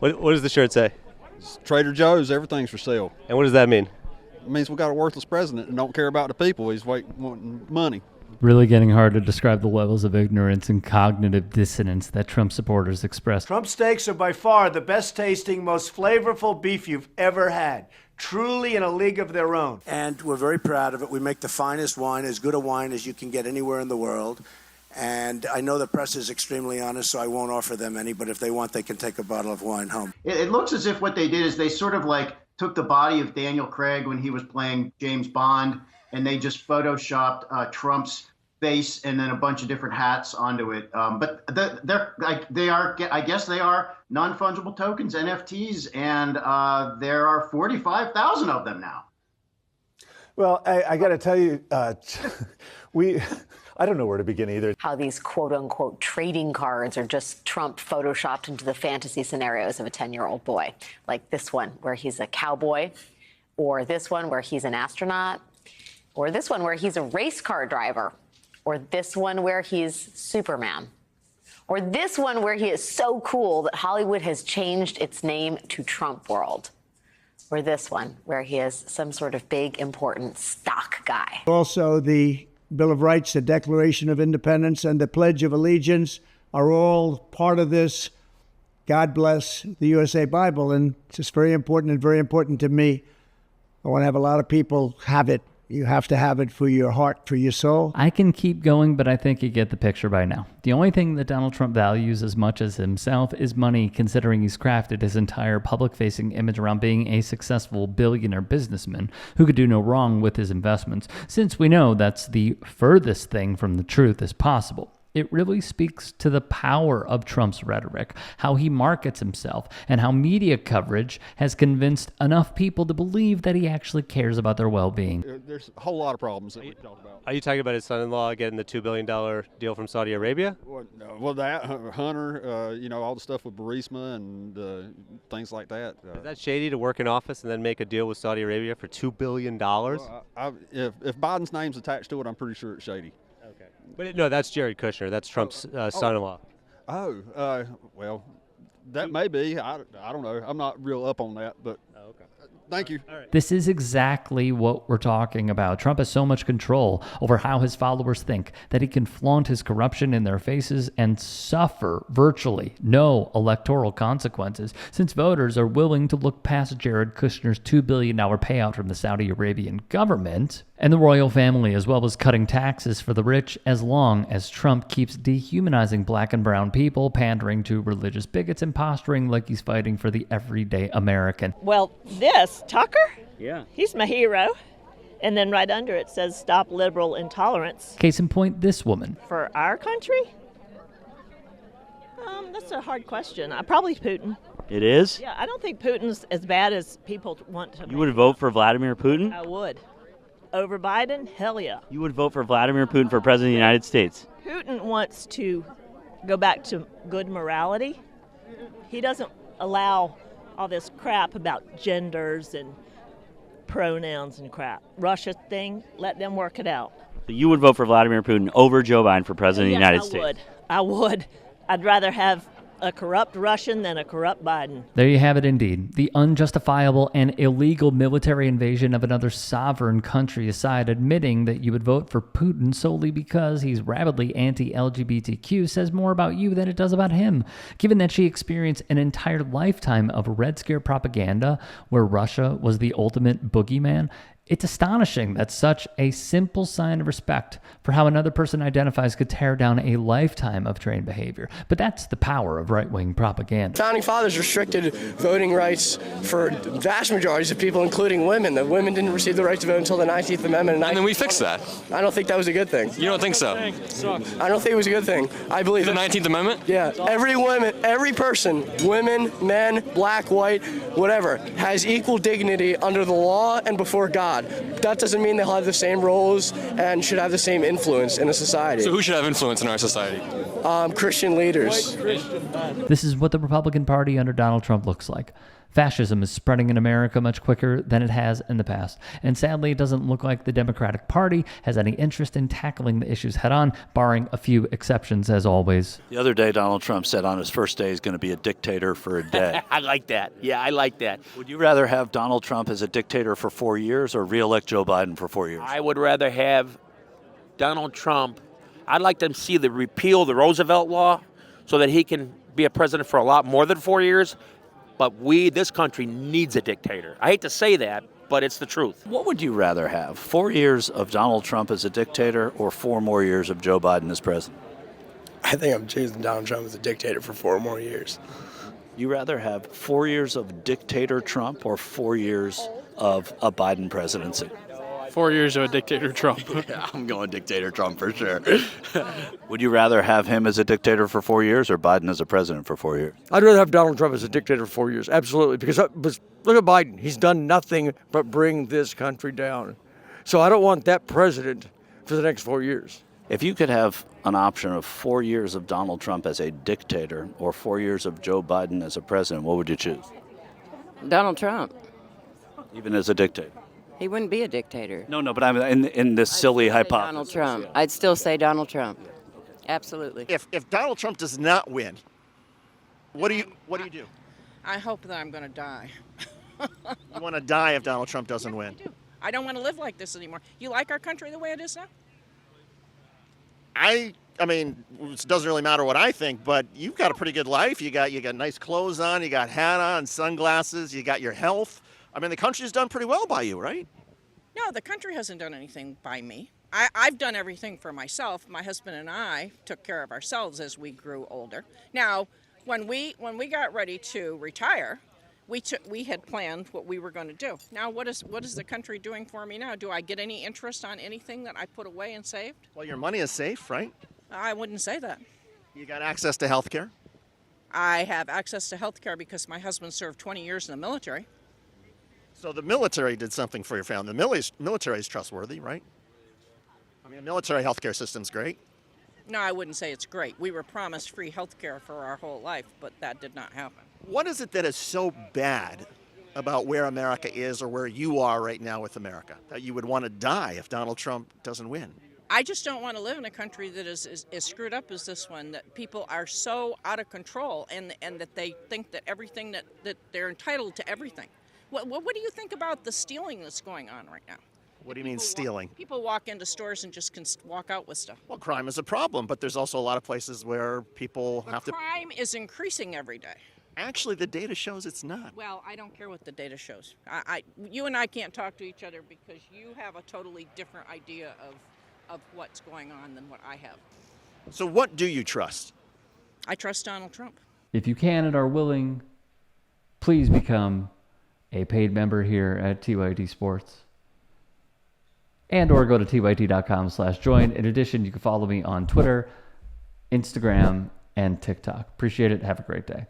What does the shirt say? Trader Joe's, everything's for sale. And what does that mean? It means we got a worthless president and don't care about the people. He's wanting money. Really getting hard to describe the levels of ignorance and cognitive dissonance that Trump supporters express. Trump steaks are by far the best tasting, most flavorful beef you've ever had. Truly in a league of their own. And we're very proud of it. We make the finest wine, as good a wine as you can get anywhere in the world. And I know the press is extremely honest, so I won't offer them any, but if they want, they can take a bottle of wine home. It looks as if what they did is they sort of like took the body of Daniel Craig when he was playing James Bond, and they just photoshopped Trump's face and then a bunch of different hats onto it. But they are non-fungible tokens, NFTs, and there are 45,000 of them now. Well, I got to tell you, I don't know where to begin either. How these quote-unquote trading cards are just Trump photoshopped into the fantasy scenarios of a 10-year-old boy. Like this one where he's a cowboy, or this one where he's an astronaut, or this one where he's a race car driver, or this one where he's Superman, or this one where he is so cool that Hollywood has changed its name to Trump World, or this one where he is some sort of big, important stock guy. Also, the Bill of Rights, the Declaration of Independence, and the Pledge of Allegiance are all part of this God Bless the USA Bible, and it's just very important and very important to me. I want to have a lot of people have it. You have to have it for your heart, for your soul. I can keep going, but I think you get the picture by now. The only thing that Donald Trump values as much as himself is money, considering he's crafted his entire public-facing image around being a successful billionaire businessman who could do no wrong with his investments, since we know that's the furthest thing from the truth as possible. It really speaks to the power of Trump's rhetoric, how he markets himself, and how media coverage has convinced enough people to believe that he actually cares about their well-being. There's a whole lot of problems that we talked about. Are you talking about his son-in-law getting the $2 billion deal from Saudi Arabia? Well, that, Hunter, all the stuff with Burisma and things like that. Is that shady to work in office and then make a deal with Saudi Arabia for $2 billion? Well, if Biden's name's attached to it, I'm pretty sure it's shady. Okay. But no, that's Jared Kushner. That's Trump's son-in-law. Well, that may be. I don't know. I'm not real up on that, but okay. Thank you. All right. This is exactly what we're talking about. Trump has so much control over how his followers think that he can flaunt his corruption in their faces and suffer virtually no electoral consequences, since voters are willing to look past Jared Kushner's $2 billion payout from the Saudi Arabian government and the royal family, as well as cutting taxes for the rich, as long as Trump keeps dehumanizing black and brown people, pandering to religious bigots, and posturing like he's fighting for the everyday American. Well, this, Tucker? Yeah. He's my hero. And then right under it says, stop liberal intolerance. Case in point, this woman. For our country? That's a hard question. Probably Putin. It is? Yeah, I don't think Putin's as bad as people want to. You would vote for Vladimir Putin? I would. Over Biden? Hell yeah. You would vote for Vladimir Putin for president of the United States? Putin wants to go back to good morality. He doesn't allow all this crap about genders and pronouns and crap. Russia thing, let them work it out. So you would vote for Vladimir Putin over Joe Biden for president of the United States? I would. I'd rather have a corrupt Russian than a corrupt Biden. There you have it indeed. The unjustifiable and illegal military invasion of another sovereign country aside, admitting that you would vote for Putin solely because he's rabidly anti-LGBTQ says more about you than it does about him, given that she experienced an entire lifetime of Red Scare propaganda where Russia was the ultimate boogeyman. It's astonishing that such a simple sign of respect for how another person identifies could tear down a lifetime of trained behavior. But that's the power of right-wing propaganda. Founding fathers restricted voting rights for vast majorities of people, including women. The women didn't receive the right to vote until the 19th Amendment. And then we fixed that. I don't think that was a good thing. You don't think so? I don't think it was a good thing. I believe the 19th Amendment? Yeah. Every person, women, men, black, white, whatever, has equal dignity under the law and before God. That doesn't mean they'll have the same roles and should have the same influence in a society. So who should have influence in our society? Christian leaders. This is what the Republican Party under Donald Trump looks like. Fascism is spreading in America much quicker than it has in the past, and sadly it doesn't look like the Democratic Party has any interest in tackling the issues head-on, barring a few exceptions as always. The other day, Donald Trump said on his first day he's going to be a dictator for a day. I like that. Yeah, I like that. Would you rather have Donald Trump as a dictator for 4 years or re-elect Joe Biden for 4 years? I would rather have Donald Trump. I'd like to see the repeal the Roosevelt law so that he can be a president for a lot more than 4 years. But this country needs a dictator. I hate to say that, but it's the truth. What would you rather have, 4 years of Donald Trump as a dictator or 4 more years of Joe Biden as president? I think I'm choosing Donald Trump as a dictator for 4 more years. You rather have 4 years of dictator Trump or 4 years of a Biden presidency? 4 years of a dictator Trump. Yeah, I'm going dictator Trump for sure. Would you rather have him as a dictator for 4 years or Biden as a president for 4 years? I'd rather have Donald Trump as a dictator for 4 years, absolutely. Because look at Biden. He's done nothing but bring this country down. So I don't want that president for the next 4 years. If you could have an option of 4 years of Donald Trump as a dictator or 4 years of Joe Biden as a president, what would you choose? Donald Trump. Even as a dictator? He wouldn't be a dictator. No, but I'm in this silly hypothesis. Donald Trump. I'd still say Donald Trump. Absolutely. If Donald Trump does not win, what do you do? I hope that I'm going to die. You want to die if Donald Trump doesn't win? I don't want to live like this anymore. You like our country the way it is now? I mean, it doesn't really matter what I think, but you've got a pretty good life. You got nice clothes on, you got hat on, sunglasses, you got your health. I mean, the country's done pretty well by you, right? No, the country hasn't done anything by me. I've done everything for myself. My husband and I took care of ourselves as we grew older. Now, when we got ready to retire, we had planned what we were going to do. Now, what is the country doing for me now? Do I get any interest on anything that I put away and saved? Well, your money is safe, right? I wouldn't say that. You got access to health care? I have access to health care because my husband served 20 years in the military. So the military did something for your family. The military is trustworthy, right? I mean, the military healthcare system's great. No, I wouldn't say it's great. We were promised free health care for our whole life, but that did not happen. What is it that is so bad about where America is or where you are right now with America that you would want to die if Donald Trump doesn't win? I just don't want to live in a country that is screwed up as this one, that people are so out of control and that they think that everything that they're entitled to everything. What do you think about the stealing that's going on right now? What do you mean stealing? People walk into stores and just can walk out with stuff. Well, crime is a problem, but there's also a lot of places where people have to... Crime is increasing every day. Actually, the data shows it's not. Well, I don't care what the data shows. You and I can't talk to each other because you have a totally different idea of what's going on than what I have. So what do you trust? I trust Donald Trump. If you can and are willing, please become a paid member here at TYT Sports. And or go to tyt.com/join. In addition, you can follow me on Twitter, Instagram, and TikTok. Appreciate it. Have a great day.